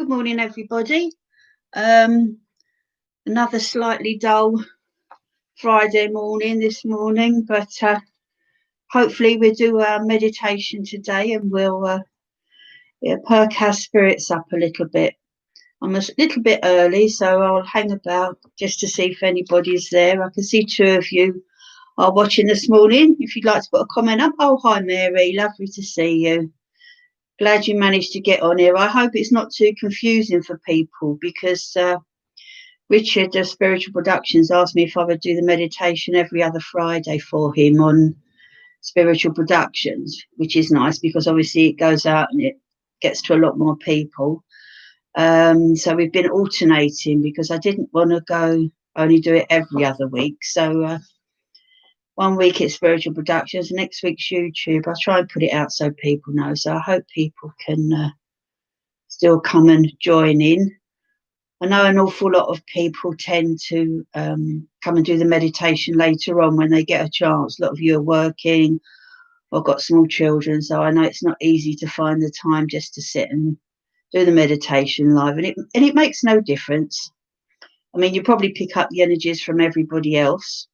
Good morning, everybody. Um, Another slightly dull Friday morning this morning, but hopefully we'll do our meditation today and we'll perk our spirits up a little bit. I'm a little bit early, so I'll hang about just to see if anybody's there. I can see two of you are watching this morning. If you'd like to put a comment up. Oh, hi, Mary. Lovely to see you. Glad you managed to get on here. I hope it's not too confusing for people because Richard of Spiritual Productions asked me if I would do the meditation every other Friday for him on Spiritual Productions, which is nice because obviously it goes out and it gets to a lot more people. So we've been alternating because I didn't want to only do it every other week. So 1 week it's Spiritual Productions, next week's YouTube. I'll try and put it out so people know. So I hope people can still come and join in. I know an awful lot of people tend to come and do the meditation later on when they get a chance. A lot of you are working or got small children, so I know it's not easy to find the time just to sit and do the meditation live, and it makes no difference. I mean, you probably pick up the energies from everybody else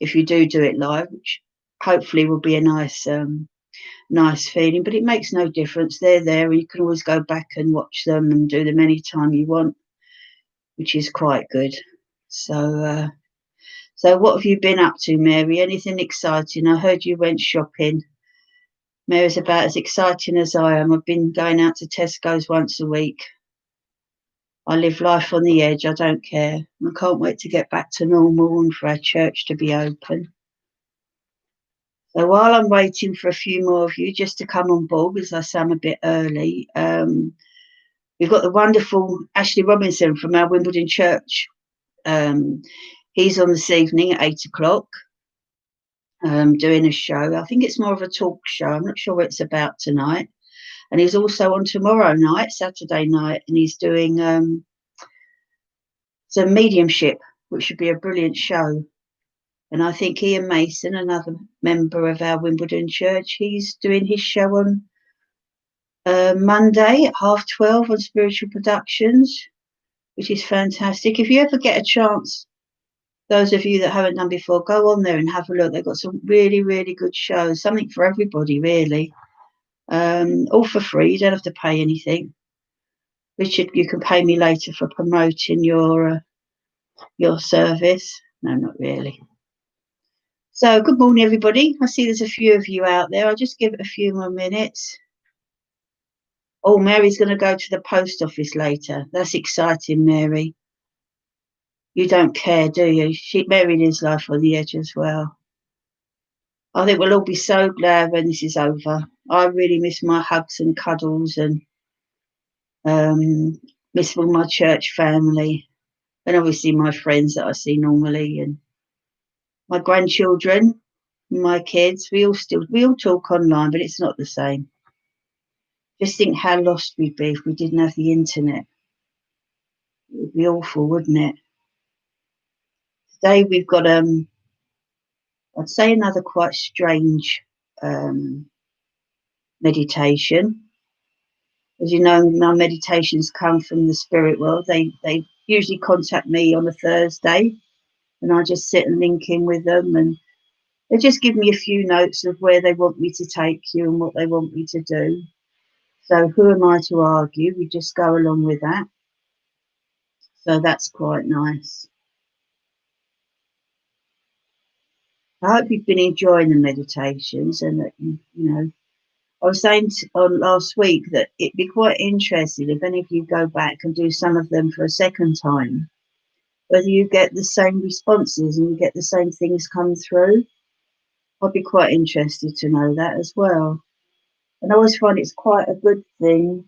if you do it live, which hopefully will be a nice feeling. But it makes no difference. They're there, and you can always go back and watch them and do them anytime you want, which is quite good. So what have you been up to, Mary? Anything exciting? I heard you went shopping. Mary's about as exciting as I am. I've been going out to Tesco's once a week. I live life on the edge. I don't care. I can't wait to get back to normal and for our church to be open. So while I'm waiting for a few more of you just to come on board, because I say I'm a bit early, we've got the wonderful Ashley Robinson from our Wimbledon church. He's on this evening at 8 o'clock doing a show. I think it's more of a talk show. I'm not sure what it's about tonight. And he's also on tomorrow night, Saturday night, and he's doing some mediumship, which should be a brilliant show. And I think Ian Mason, another member of our Wimbledon church, he's doing his show on Monday at 12:30 on Spiritual Productions, which is fantastic. If you ever get a chance, those of you that haven't done before, go on there and have a look. They've got some really, really good shows, something for everybody, really. All for free. You don't have to pay anything. Richard, you can pay me later for promoting your service. No, not really. So good morning, everybody. I see there's a few of you out there. I'll just give it a few more minutes. Oh, Mary's going to go to the post office later. That's exciting, Mary. You don't care, do you? Mary lives life on the edge as well. I think we'll all be so glad when this is over. I really miss my hugs and cuddles and miss all my church family and obviously my friends that I see normally and my grandchildren, my kids. We all talk online, but it's not the same. Just think how lost we'd be if we didn't have the internet. It would be awful, wouldn't it? Today we've got I'd say another quite strange meditation. As you know, my meditations come from the spirit world. They usually contact me on a Thursday, and I just sit and link in with them, and they just give me a few notes of where they want me to take you and what they want me to do. So who am I to argue? We just go along with that. So that's quite nice. I hope you've been enjoying the meditations and that I was saying last week that it'd be quite interesting if any of you go back and do some of them for a second time, whether you get the same responses and you get the same things come through. I'd be quite interested to know that as well. And I always find it's quite a good thing.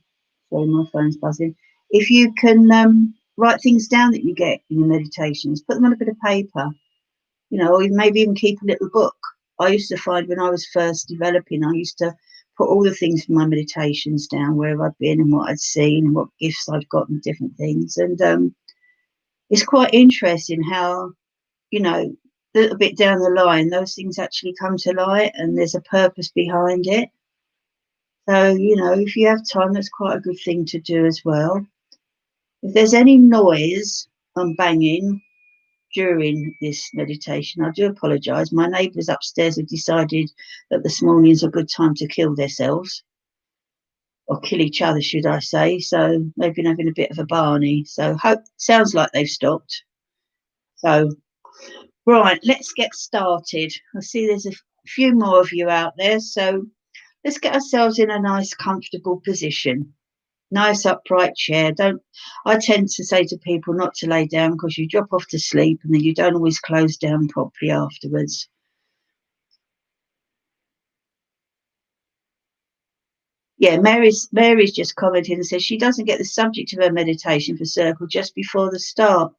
Sorry, my phone's buzzing. If you can write things down that you get in your meditations, put them on a bit of paper, or maybe even keep a little book. I used to find when I was first developing, I used to put all the things from my meditations down, where I'd been and what I'd seen and what gifts I'd gotten, different things. And it's quite interesting how, a little bit down the line, those things actually come to light and there's a purpose behind it. So, if you have time, that's quite a good thing to do as well. If there's any noise and banging during this meditation, I do apologise. My neighbours upstairs have decided that this morning is a good time to kill themselves, or kill each other, should I say. So they've been having a bit of a barney. So sounds like they've stopped. So, right, let's get started. I see there's a few more of you out there. So let's get ourselves in a nice, comfortable position. Nice upright chair. I tend to say to people not to lay down because you drop off to sleep and then you don't always close down properly afterwards. Yeah, Mary's just commented and says she doesn't get the subject of her meditation for circle just before the start.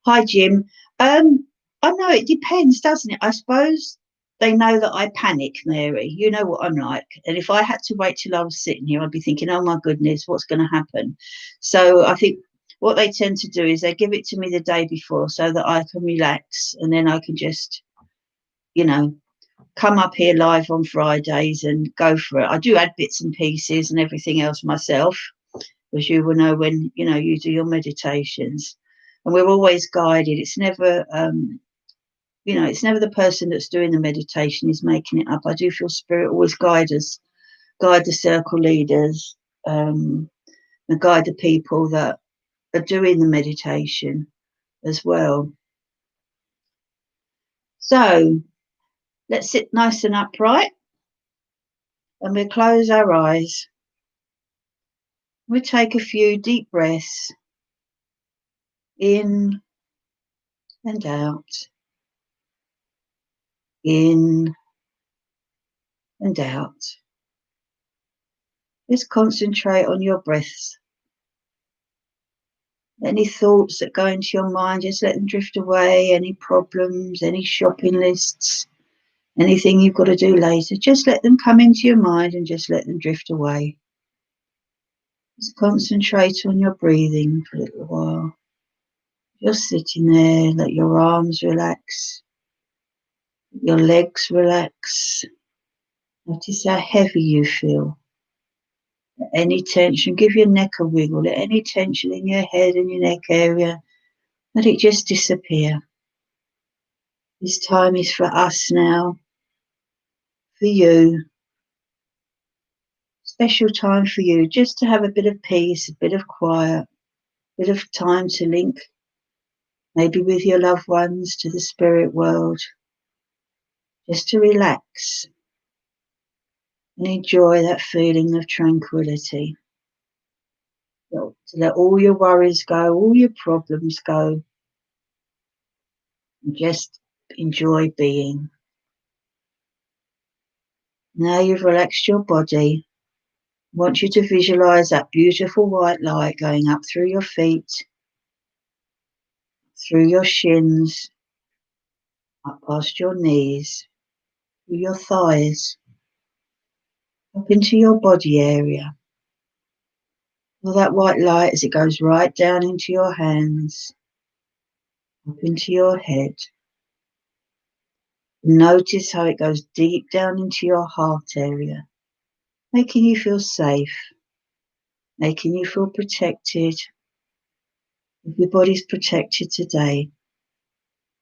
Hi, Jim. I know it depends, doesn't it? I suppose they know that I panic, Mary. You know what I'm like. And if I had to wait till I was sitting here, I'd be thinking, oh my goodness, what's going to happen? So I think what they tend to do is they give it to me the day before so that I can relax and then I can just, you know, come up here live on Fridays and go for it. I do add bits and pieces and everything else myself, as you will know when you do your meditations. And we're always guided. It's never, it's never the person that's doing the meditation is making it up. I do feel spirit always guide us, guide the circle leaders, and guide the people that are doing the meditation as well. So let's sit nice and upright and we'll close our eyes. We'll take a few deep breaths in and out, in and out. Just concentrate on your breaths. Any thoughts that go into your mind, just let them drift away. Any problems, any shopping lists, anything you've got to do later, just let them come into your mind and just let them drift away. Just concentrate on your breathing for a little while. Just sitting there, let your arms relax, your legs relax. Notice how heavy you feel. Any tension, give your neck a wiggle. Let any tension in your head and your neck area, let it just disappear. This time is for us now, for you. Special time for you, just to have a bit of peace, a bit of quiet, a bit of time to link, maybe with your loved ones, to the spirit world, just to relax and enjoy that feeling of tranquility. To let all your worries go, all your problems go, and just enjoy being. Now you've relaxed your body. I want you to visualize that beautiful white light going up through your feet, through your shins, up past your knees, through your thighs, up into your body area. All that white light as it goes right down into your hands, up into your head. Notice how it goes deep down into your heart area, making you feel safe, making you feel protected. If your body's protected today,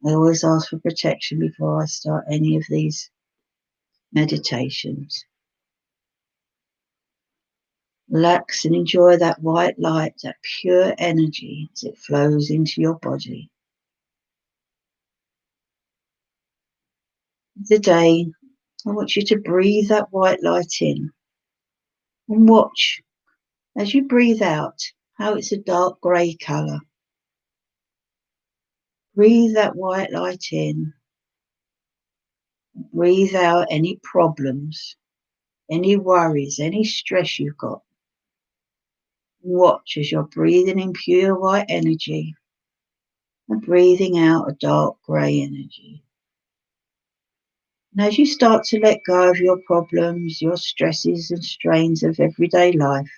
I always ask for protection before I start any of these meditations. Relax and enjoy that white light, that pure energy as it flows into your body. Today, I want you to breathe that white light in and watch as you breathe out how it's a dark grey colour. Breathe that white light in. Breathe out any problems, any worries, any stress you've got. Watch as you're breathing in pure white energy and breathing out a dark grey energy. And as you start to let go of your problems, your stresses and strains of everyday life,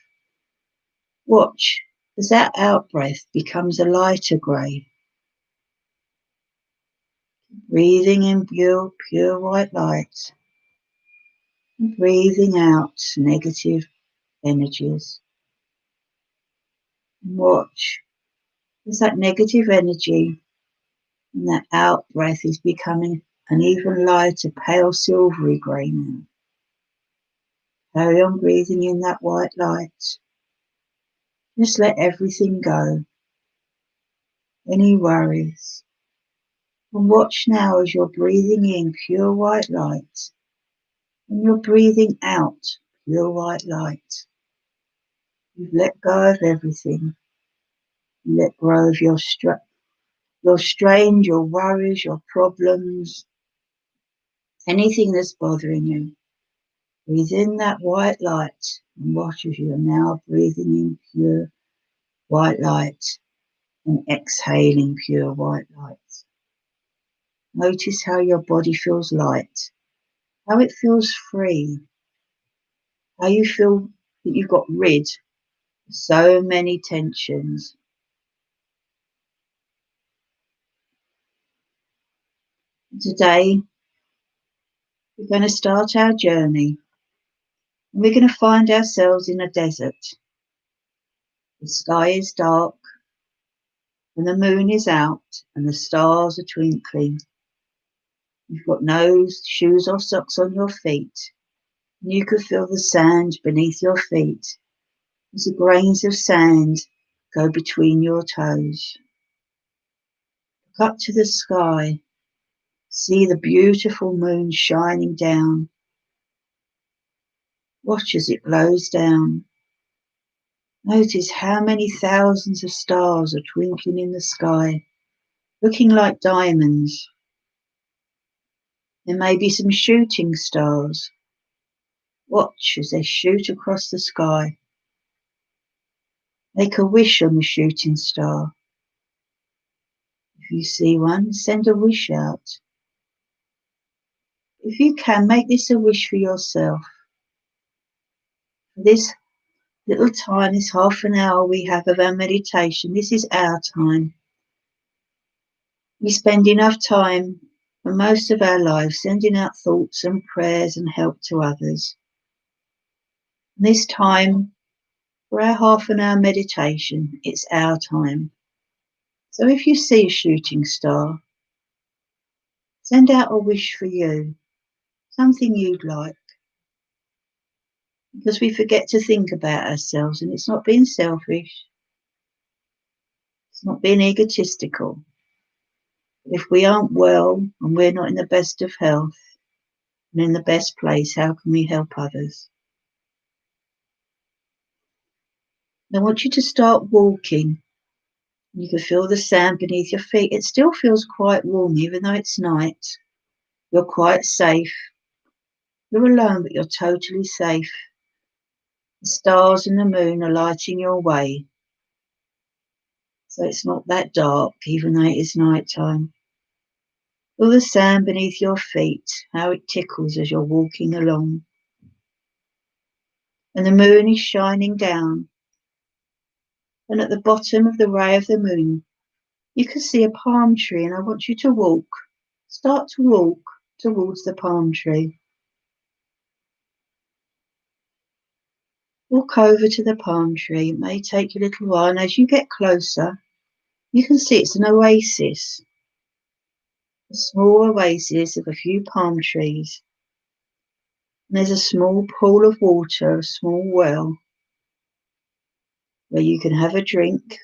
watch as that out-breath becomes a lighter grey. Breathing in pure white light and breathing out negative energies. Watch There's that negative energy, and that out breath is becoming an even lighter, pale silvery grey now. Carry on breathing in that white light. Just let everything go. Any worries. And watch now as you're breathing in pure white light and you're breathing out pure white light. You've let go of everything. You let go of your strain, your worries, your problems, anything that's bothering you. Breathe in that white light and watch as you're now breathing in pure white light and exhaling pure white light. Notice how your body feels light, how it feels free, how you feel that you've got rid of so many tensions. Today, we're going to start our journey. And we're going to find ourselves in a desert. The sky is dark, and the moon is out, and the stars are twinkling. You've got no shoes or socks on your feet, and you could feel the sand beneath your feet as the grains of sand go between your toes. Look up to the sky, see the beautiful moon shining down. Watch as it glows down. Notice how many thousands of stars are twinkling in the sky, looking like diamonds. There may be some shooting stars. Watch as they shoot across the sky. Make a wish on the shooting star. If you see one, send a wish out. If you can, make this a wish for yourself. For this little time, this half an hour we have of our meditation, this is our time. We spend enough time for most of our lives sending out thoughts and prayers and help to others. And this time, for our half an hour meditation, it's our time. So if you see a shooting star, send out a wish for you, something you'd like. Because we forget to think about ourselves, and it's not being selfish, it's not being egotistical. If we aren't well and we're not in the best of health and in the best place, how can we help others? I want you to start walking. You can feel the sand beneath your feet. It still feels quite warm, even though it's night. You're quite safe. You're alone, but you're totally safe. The stars and the moon are lighting your way. So it's not that dark, even though it is night time. Feel the sand beneath your feet, how it tickles as you're walking along. And the moon is shining down. And at the bottom of the ray of the moon, you can see a palm tree, and I want you to walk. Start to walk towards the palm tree. Walk over to the palm tree. It may take you a little while, and as you get closer, you can see it's an oasis. A small oasis of a few palm trees. And there's a small pool of water, a small well, where you can have a drink.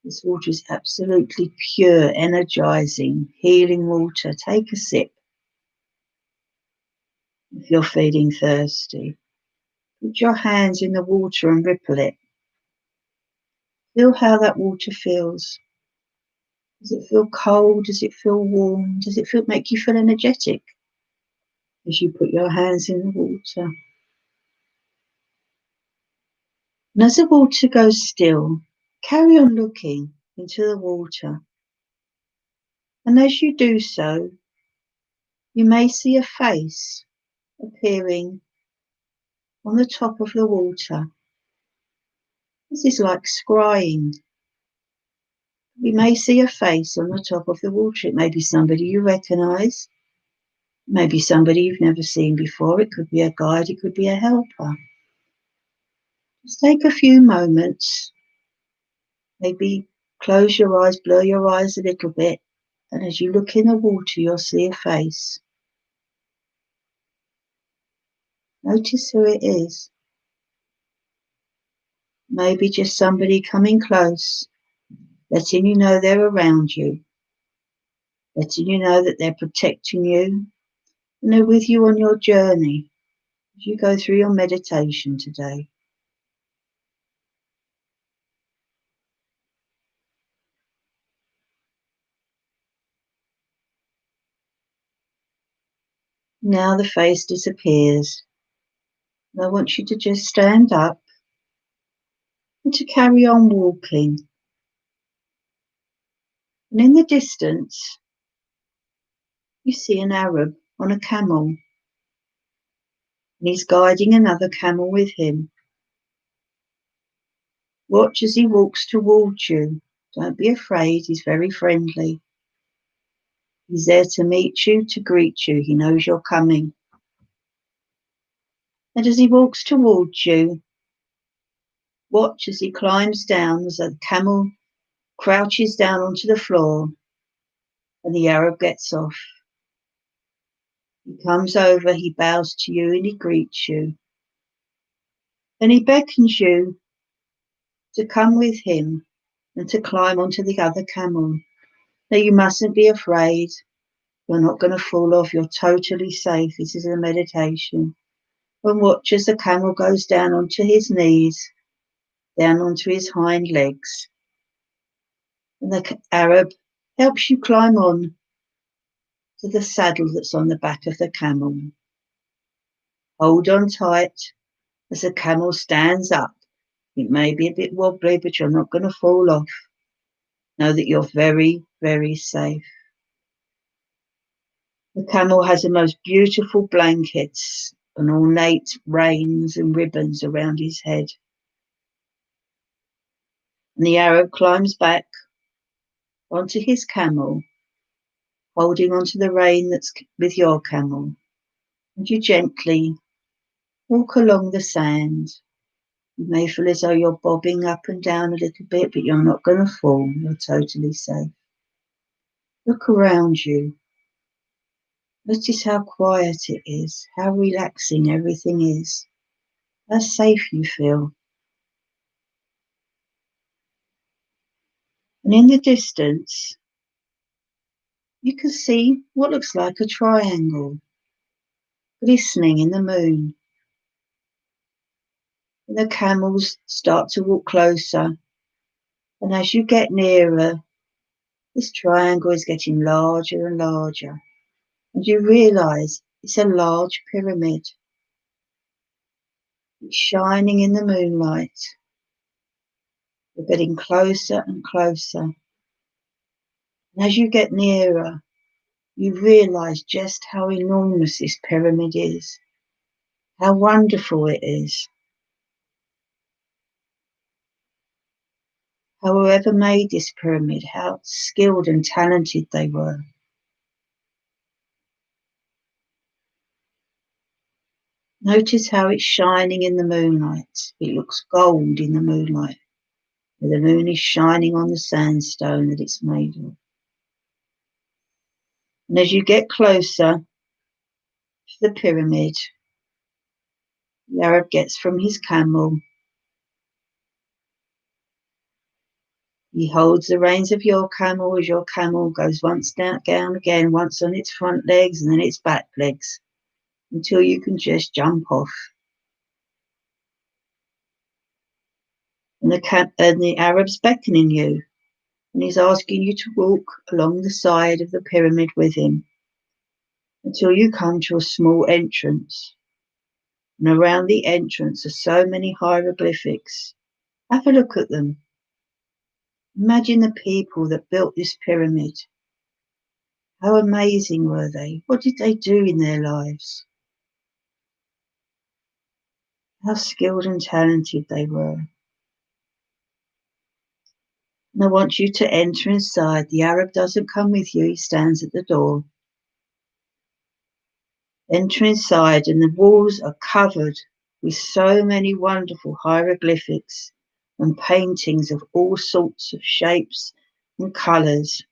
This water is absolutely pure, energizing, healing water. Take a sip if you're feeling thirsty. Put your hands in the water and ripple it. Feel how that water feels. Does it feel cold? Does it feel warm? Does it make you feel energetic as you put your hands in the water? And as the water goes still, carry on looking into the water. And as you do so, you may see a face appearing on the top of the water. This is like scrying. You may see a face on the top of the water. It may be somebody you recognise. Maybe somebody you've never seen before. It could be a guide. It could be a helper. Just take a few moments. Maybe Close your eyes, blur your eyes a little bit, and as you look in the water, you'll see a face. Notice who it is. Maybe just somebody coming close, letting you know they're around you, letting you know that they're protecting you, and they're with you on your journey as you go through your meditation today. Now the face disappears. And I want you to just stand up and to carry on walking. And in the distance, you see an Arab on a camel. And he's guiding another camel with him. Watch as he walks towards you. Don't be afraid, he's very friendly. He's there to meet you, to greet you. He knows you're coming. And as he walks towards you, watch as he climbs down, as the camel crouches down onto the floor and the Arab gets off. He comes over, he bows to you and he greets you. And he beckons you to come with him and to climb onto the other camel. Now you mustn't be afraid. You're not going to fall off. You're totally safe. This is a meditation. And watch as the camel goes down onto his knees, down onto his hind legs. And the Arab helps you climb on to the saddle that's on the back of the camel. Hold on tight as the camel stands up. It may be a bit wobbly, but you're not going to fall off. Know that you're very, very safe. The camel has the most beautiful blankets and ornate reins and ribbons around his head. And the Arab climbs back onto his camel, holding onto the rein that's with your camel. And you gently walk along the sand. You may feel as though you're bobbing up and down a little bit, but you're not going to fall. You're totally safe. Look around you. Notice how quiet it is, how relaxing everything is, how safe you feel. And in the distance, you can see what looks like a triangle glistening in the moon. And the camels start to walk closer. And as you get nearer, this triangle is getting larger and larger. And you realise it's a large pyramid. It's shining in the moonlight. You're getting closer and closer. And as you get nearer, you realise just how enormous this pyramid is, how wonderful it is. Whoever made this pyramid, how skilled and talented they were. Notice how it's shining in the moonlight. It looks gold in the moonlight. The moon is shining on the sandstone that it's made of. And as you get closer to the pyramid, the Arab gets from his camel. He holds the reins of your camel as your camel goes once down again, once on its front legs and then its back legs, until you can just jump off. And the Arab's beckoning you, and he's asking you to walk along the side of the pyramid with him until you come to a small entrance. And around the entrance are so many hieroglyphics. Have a look at them. Imagine the people that built this pyramid. How amazing were they? What did they do in their lives? How skilled and talented they were. And I want you to enter inside. The Arab doesn't come with you. He stands at the door. Enter inside, and the walls are covered with so many wonderful hieroglyphics and paintings of all sorts of shapes and colours.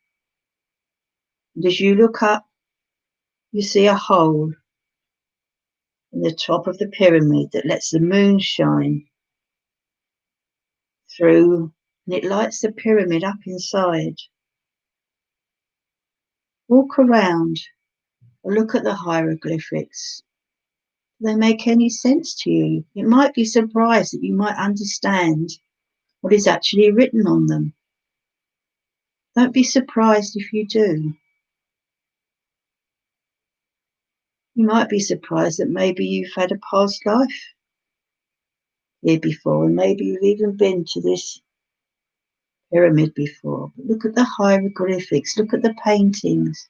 And as you look up, you see a hole in the top of the pyramid that lets the moon shine through, and it lights the pyramid up inside. Walk around and look at the hieroglyphics. Do they make any sense to you? You might be surprised that you might understand what is actually written on them. Don't be surprised if you do. You might be surprised that maybe you've had a past life here before, and maybe you've even been to this pyramid before. But look at the hieroglyphics, look at the paintings,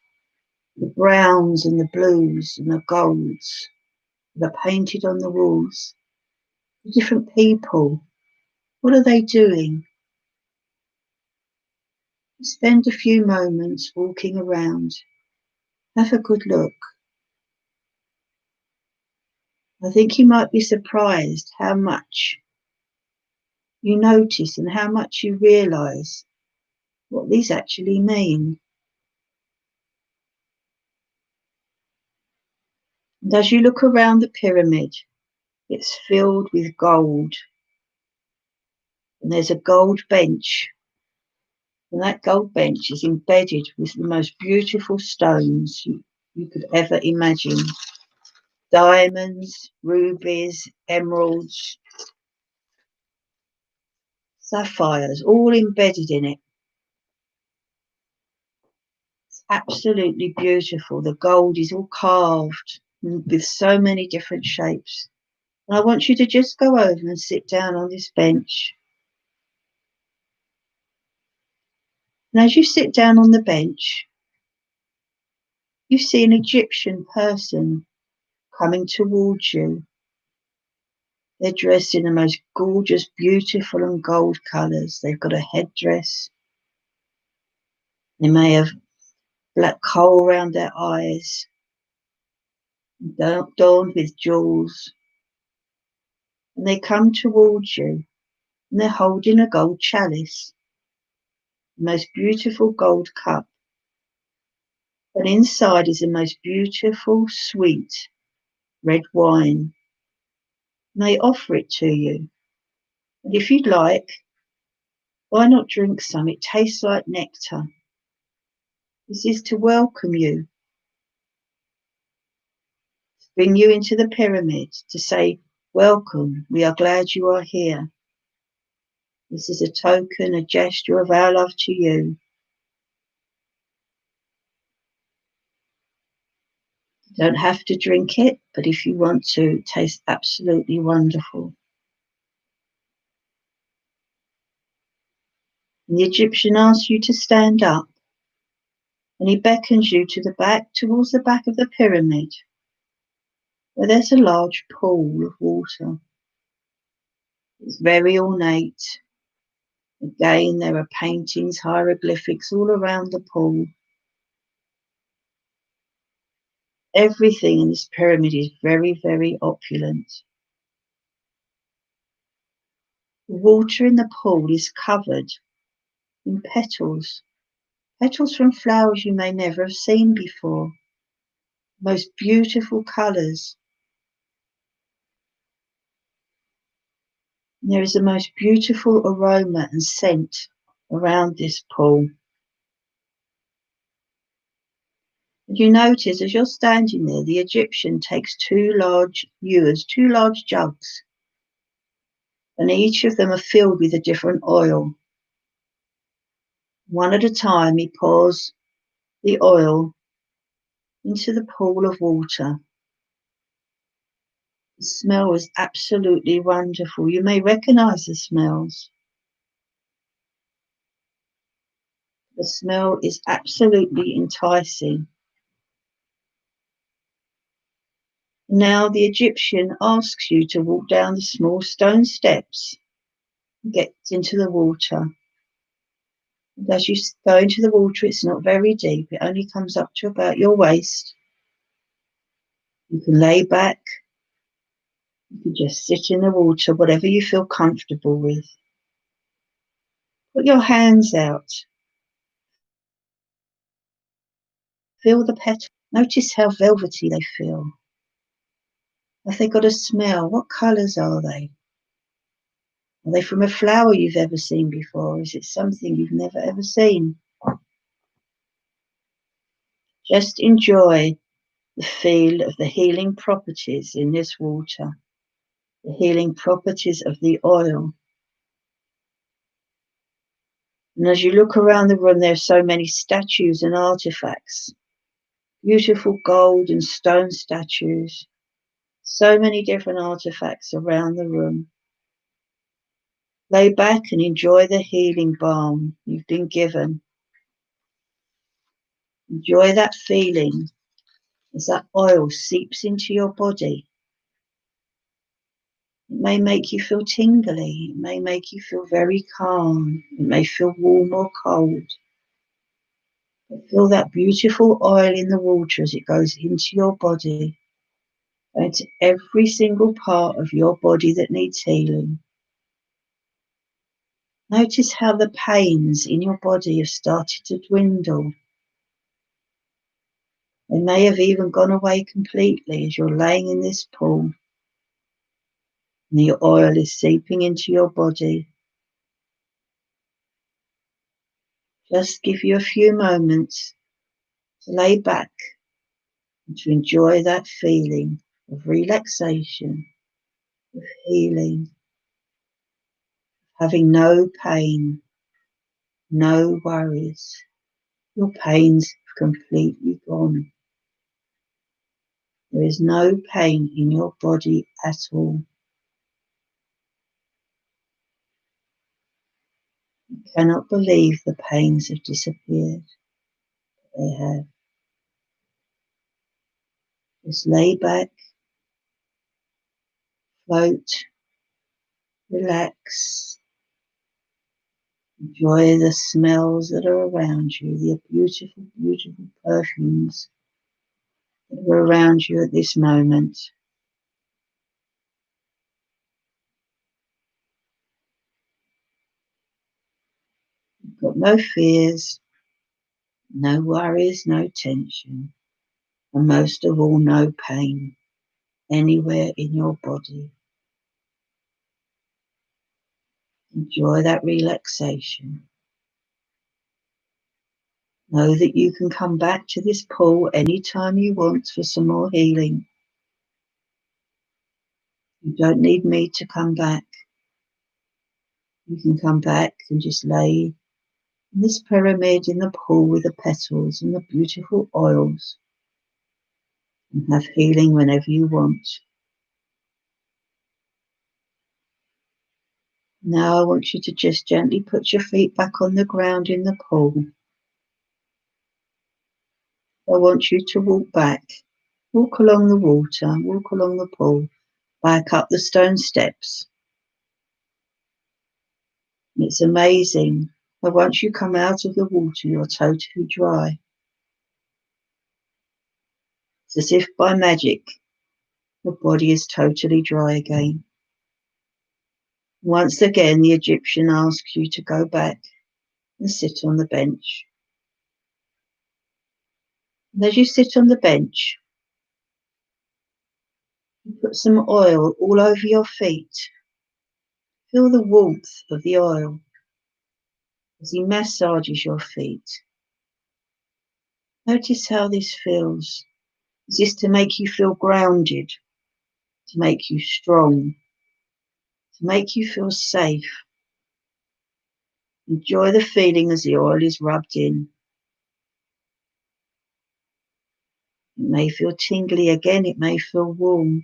the browns and the blues and the golds that are painted on the walls. The different people, what are they doing? Spend a few moments walking around. Have a good look. I think you might be surprised how much you notice and how much you realise what these actually mean. And as you look around the pyramid, it's filled with gold. And there's a gold bench. And that gold bench is embedded with the most beautiful stones you could ever imagine. Diamonds, rubies, emeralds, sapphires, all embedded in it. It's absolutely beautiful. The gold is all carved with so many different shapes. And I want you to just go over and sit down on this bench. And as you sit down on the bench, you see an Egyptian person coming towards you. They're dressed in the most gorgeous, beautiful and gold colours. They've got a headdress. They may have black kohl around their eyes, adorned with jewels. And they come towards you, and they're holding a gold chalice, the most beautiful gold cup. And inside is the most beautiful, sweet red wine. And they offer it to you. And if you'd like, why not drink some? It tastes like nectar. This is to welcome you, to bring you into the pyramid, to say, welcome, we are glad you are here. This is a token, a gesture of our love to you. You don't have to drink it, but if you want to, it tastes absolutely wonderful. And the Egyptian asks you to stand up, and he beckons you to the back, towards the back of the pyramid, where there's a large pool of water. It's very ornate. Again, there are paintings, hieroglyphics all around the pool. Everything in this pyramid is very, very opulent. The water in the pool is covered in petals, petals from flowers you may never have seen before. Most beautiful colours. There is the most beautiful aroma and scent around this pool. You notice as you're standing there, the Egyptian takes two large ewers, two large jugs, and each of them are filled with a different oil. One at a time, he pours the oil into the pool of water. The smell is absolutely wonderful. You may recognize the smells. The smell is absolutely enticing. Now the Egyptian asks you to walk down the small stone steps and get into the water. And as you go into the water, it's not very deep. It only comes up to about your waist. You can lay back. You can just sit in the water, whatever you feel comfortable with. Put your hands out Feel the petals. Notice how velvety they feel. Have they got a smell? What colours are they? Are they from a flower you've ever seen before? Or is it something you've never ever seen? Just enjoy the feel of the healing properties in this water, the healing properties of the oil. And as you look around the room, there are so many statues and artifacts, beautiful gold and stone statues, so many different artifacts around the room. Lay back and enjoy the healing balm you've been given. Enjoy that feeling as that oil seeps into your body. It may make you feel tingly. It may make you feel very calm. It may feel warm or cold. But feel that beautiful oil in the water as it goes into your body, into every single part of your body that needs healing. Notice how the pains in your body have started to dwindle. They may have even gone away completely as you're laying in this pool and the oil is seeping into your body. Just give you a few moments to lay back and to enjoy that feeling of relaxation, of healing, having no pain, no worries. Your pains have completely gone. There is no pain in your body at all. You cannot believe the pains have disappeared. They have. Just lay back, float, relax. Enjoy the smells that are around you, the beautiful, beautiful perfumes that are around you at this moment. You've got no fears, no worries, no tension, and most of all, no pain anywhere in your body. Enjoy that relaxation. Know that you can come back to this pool anytime you want for some more healing. You don't need me to come back. You can come back and just lay in this pyramid in the pool with the petals and the beautiful oils and have healing whenever you want. Now I want you to just gently put your feet back on the ground in the pool. I want you to walk back, walk along the water, walk along the pool, back up the stone steps. And it's amazing, but once you come out of the water, you're totally dry. It's as if by magic, your body is totally dry again. Once again, the Egyptian asks you to go back and sit on the bench. And as you sit on the bench, you put some oil all over your feet. Feel the warmth of the oil as he massages your feet. Notice how this feels. Is this to make you feel grounded, to make you strong, to make you feel safe? Enjoy the feeling as the oil is rubbed in. It may feel tingly again, it may feel warm.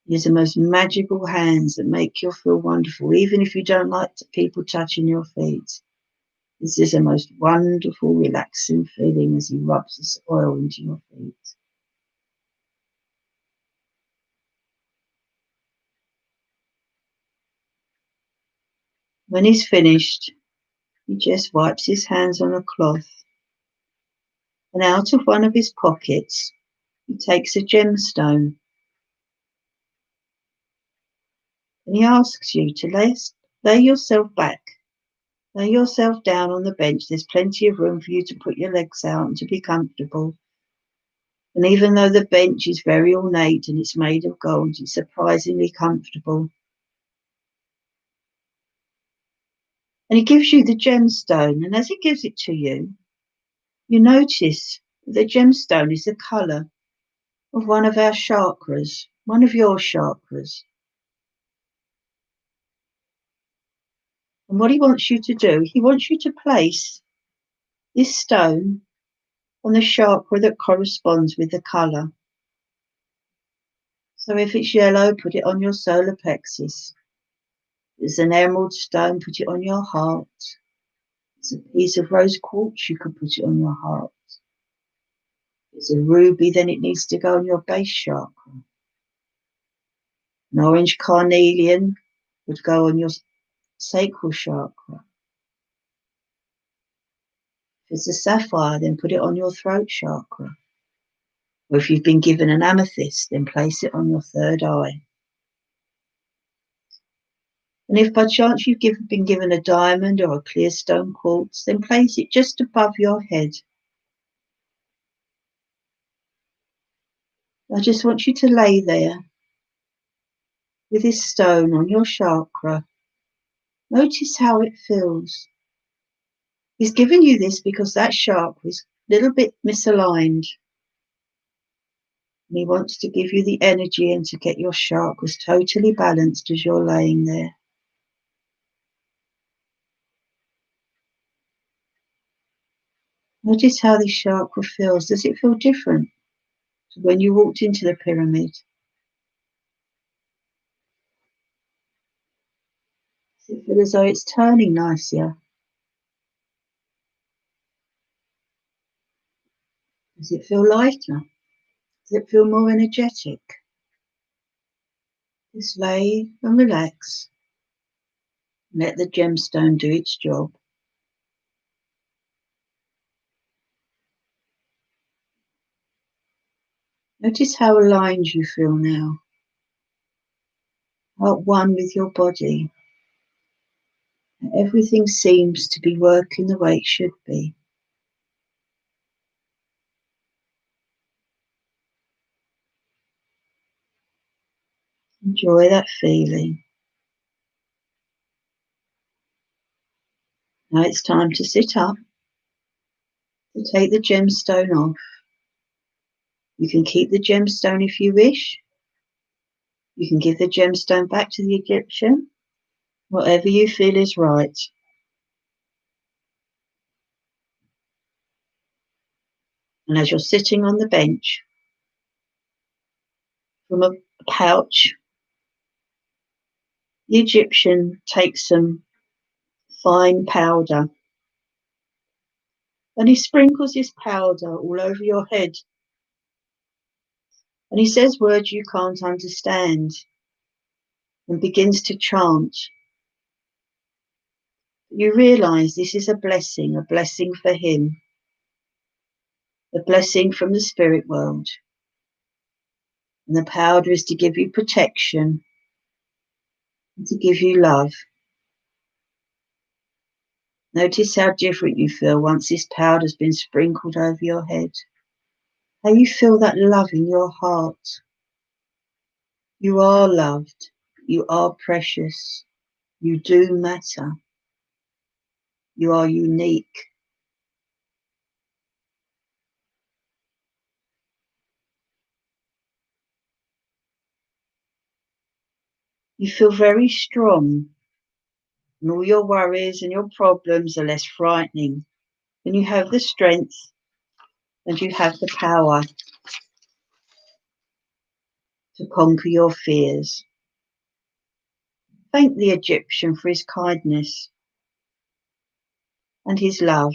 These are the most magical hands that make you feel wonderful, even if you don't like people touching your feet. This is a most wonderful, relaxing feeling as he rubs this oil into your feet. When he's finished, he just wipes his hands on a cloth, and out of one of his pockets, he takes a gemstone, and he asks you to lay yourself back Lay yourself down on the bench. There's plenty of room for you to put your legs out and to be comfortable. And even though the bench is very ornate and it's made of gold, it's surprisingly comfortable. And he gives you the gemstone, and as he gives it to you, you notice the gemstone is the colour of one of our chakras, one of your chakras. And what he wants you to do, he wants you to place this stone on the chakra that corresponds with the colour. So if it's yellow, put it on your solar plexus. If it's an emerald stone, put it on your heart. If it's a piece of rose quartz, you could put it on your heart. If it's a ruby, then it needs to go on your base chakra. An orange carnelian would go on your sacral chakra. If it's a sapphire, then put it on your throat chakra. Or if you've been given an amethyst, then place it on your third eye. And if by chance you've been given a diamond or a clear stone quartz, then place it just above your head. I just want you to lay there with this stone on your chakra. Notice how it feels. He's given you this because that chakra is a little bit misaligned. And he wants to give you the energy and to get your chakras totally balanced as you're laying there. Notice how this chakra feels. Does it feel different to when you walked into the pyramid? Does it feel as though it's turning nicer? Does it feel lighter? Does it feel more energetic? Just lay and relax. Let the gemstone do its job. Notice how aligned you feel now. At one with your body. Everything seems to be working the way it should be. Enjoy that feeling. Now it's time to sit up, to take the gemstone off. You can keep the gemstone if you wish. You can give the gemstone back to the Egyptian. Whatever you feel is right. And as you're sitting on the bench, from a pouch, the Egyptian takes some fine powder and he sprinkles this powder all over your head. And he says words you can't understand and begins to chant. You realize this is a blessing for him, a blessing from the spirit world. And the powder is to give you protection and to give you love. Notice how different you feel once this powder's been sprinkled over your head. How you feel that love in your heart. You are loved. You are precious. You do matter. You are unique. You feel very strong. And all your worries and your problems are less frightening. And you have the strength and you have the power to conquer your fears. Thank the Egyptian for his kindness and his love.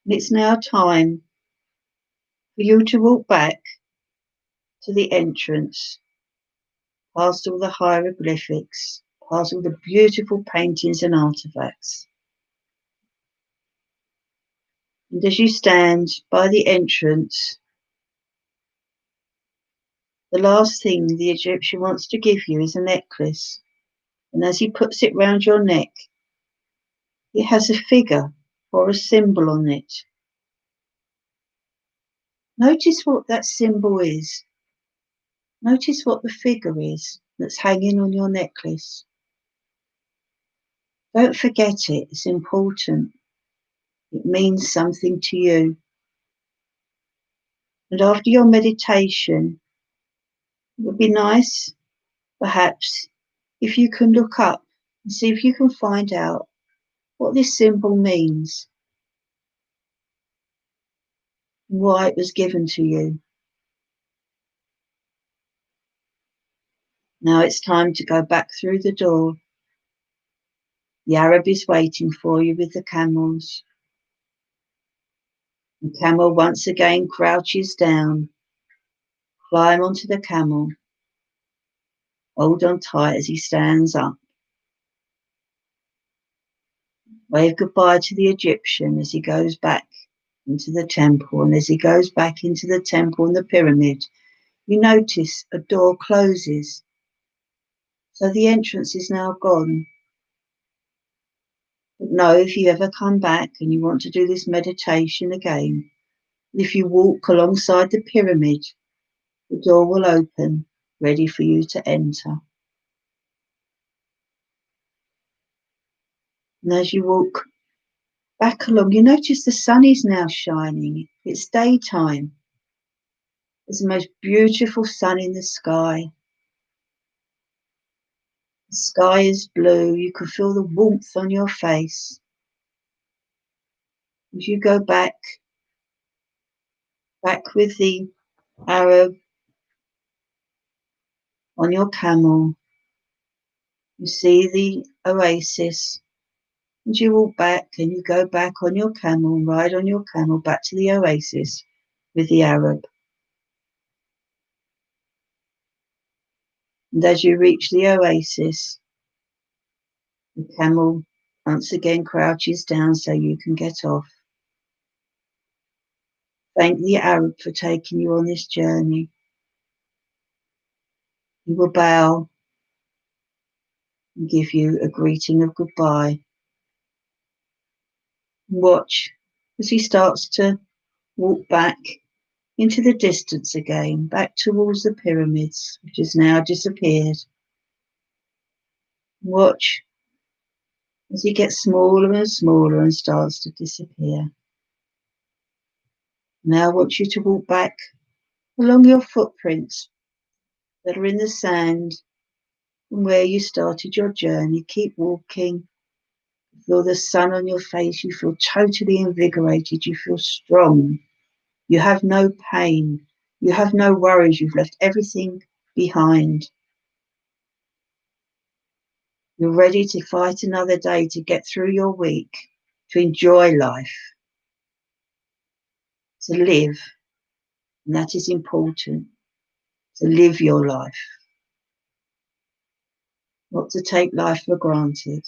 And it's now time for you to walk back to the entrance, past all the hieroglyphics, past all the beautiful paintings and artifacts. And as you stand by the entrance, the last thing the Egyptian wants to give you is a necklace. And as he puts it round your neck, it has a figure or a symbol on it. Notice what that symbol is. Notice what the figure is that's hanging on your necklace. Don't forget it, it's important. It means something to you. And after your meditation, it would be nice, perhaps, if you can look up and see if you can find out what this symbol means, and why it was given to you. Now it's time to go back through the door. The Arab is waiting for you with the camels. The camel once again crouches down. Climb onto the camel. Hold on tight as he stands up. Wave goodbye to the Egyptian as he goes back into the temple. And as he goes back into the temple and the pyramid, you notice a door closes. So the entrance is now gone. But know if you ever come back and you want to do this meditation again, if you walk alongside the pyramid, the door will open, ready for you to enter. And as you walk back along, you notice the sun is now shining. It's daytime. There's the most beautiful sun in the sky. The sky is blue. You can feel the warmth on your face. As you go back with the Arab on your camel, you see the oasis. And you walk back and you go back on your camel, ride on your camel back to the oasis with the Arab. And as you reach the oasis, the camel once again crouches down so you can get off. Thank the Arab for taking you on this journey. He will bow and give you a greeting of goodbye. Watch as he starts to walk back into the distance again, back towards the pyramids, which has now disappeared. Watch as he gets smaller and smaller and starts to disappear. Now I want you to walk back along your footprints that are in the sand from where you started your journey. Keep walking. Feel the sun on your face. You feel totally invigorated. You feel strong. You have no pain. You have no worries. You've left everything behind. You're ready to fight another day, to get through your week, to enjoy life, to live. And that is important, to live your life, not to take life for granted.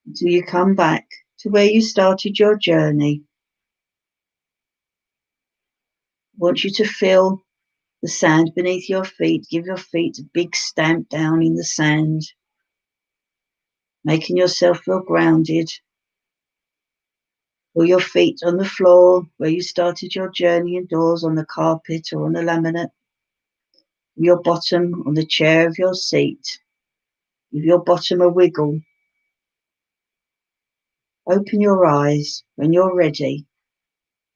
Until you come back to where you started your journey, I want you to feel the sand beneath your feet. Give your feet a big stamp down in the sand, making yourself feel grounded. Feel your feet on the floor where you started your journey indoors, on the carpet or on the laminate. Your bottom on the chair of your seat. Give your bottom a wiggle. Open your eyes when you're ready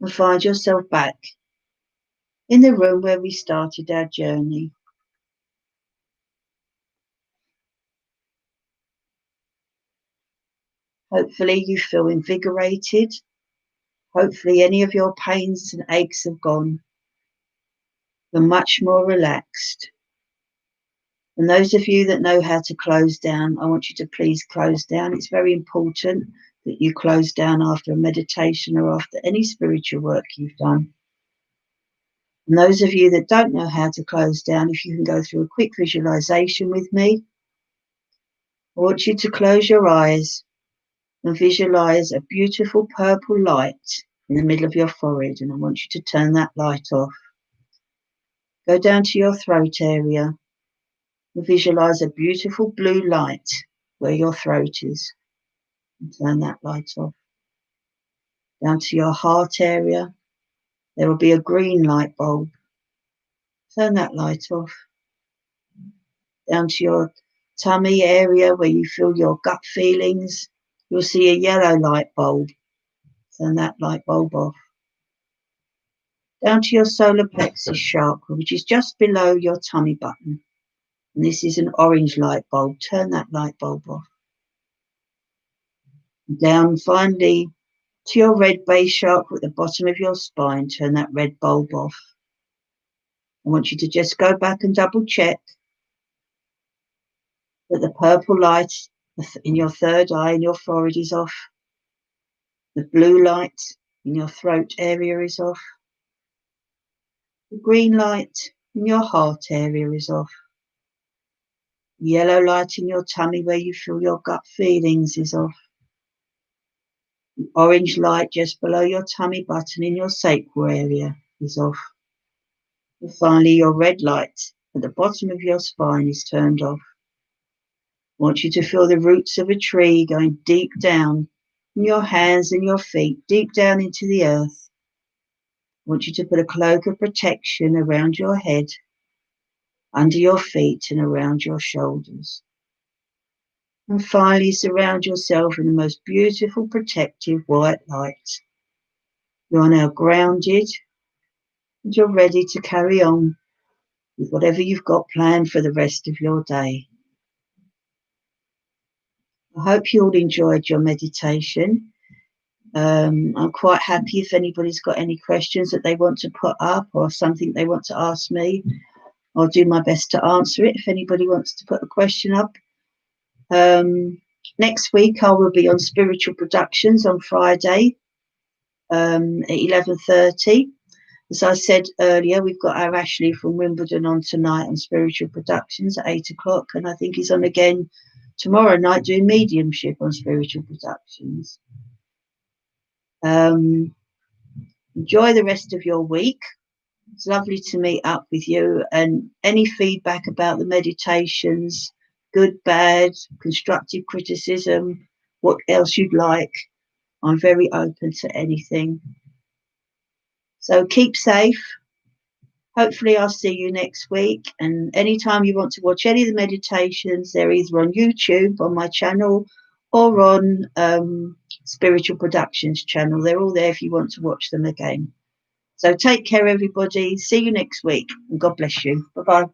and find yourself back in the room where we started our journey. Hopefully you feel invigorated. Hopefully any of your pains and aches have gone. You're much more relaxed. And those of you that know how to close down, I want you to please close down. It's very important that you close down after a meditation or after any spiritual work you've done. And those of you that don't know how to close down, if you can go through a quick visualization with me, I want you to close your eyes and visualize a beautiful purple light in the middle of your forehead. And I want you to turn that light off. Go down to your throat area. Visualize a beautiful blue light where your throat is. And turn that light off. Down to your heart area, there will be a green light bulb. Turn that light off. Down to your tummy area where you feel your gut feelings, you'll see a yellow light bulb. Turn that light bulb off. Down to your solar plexus chakra, which is just below your tummy button. And this is an orange light bulb. Turn that light bulb off. Down finally to your red base chakra at the bottom of your spine. Turn that red bulb off. I want you to just go back and double check that the purple light in your third eye in your forehead is off. The blue light in your throat area is off. The green light in your heart area is off. Yellow light in your tummy where you feel your gut feelings is off. The orange light just below your tummy button in your sacral area is off. And finally, your red light at the bottom of your spine is turned off. I want you to feel the roots of a tree going deep down in your hands and your feet, deep down into the earth. I want you to put a cloak of protection around your head, under your feet and around your shoulders. And finally, surround yourself in the most beautiful, protective white light. You are now grounded and you're ready to carry on with whatever you've got planned for the rest of your day. I hope you all enjoyed your meditation. I'm quite happy if anybody's got any questions that they want to put up or something they want to ask me. I'll do my best to answer it if anybody wants to put a question up. Next week I will be on Spiritual Productions on Friday at 11:30. As I said earlier, we've got our Ashley from Wimbledon on tonight on Spiritual Productions at 8 o'clock, and I think he's on again tomorrow night doing mediumship on Spiritual Productions. Enjoy the rest of your week. It's lovely to meet up with you, and any feedback about the meditations, good, bad, constructive criticism, what else you'd like, I'm very open to anything. So keep safe. Hopefully I'll see you next week, and anytime you want to watch any of the meditations, they're either on YouTube on my channel or on Spiritual Productions channel. They're all there if you want to watch them again. So take care, everybody. See you next week, and God bless you. Bye-bye.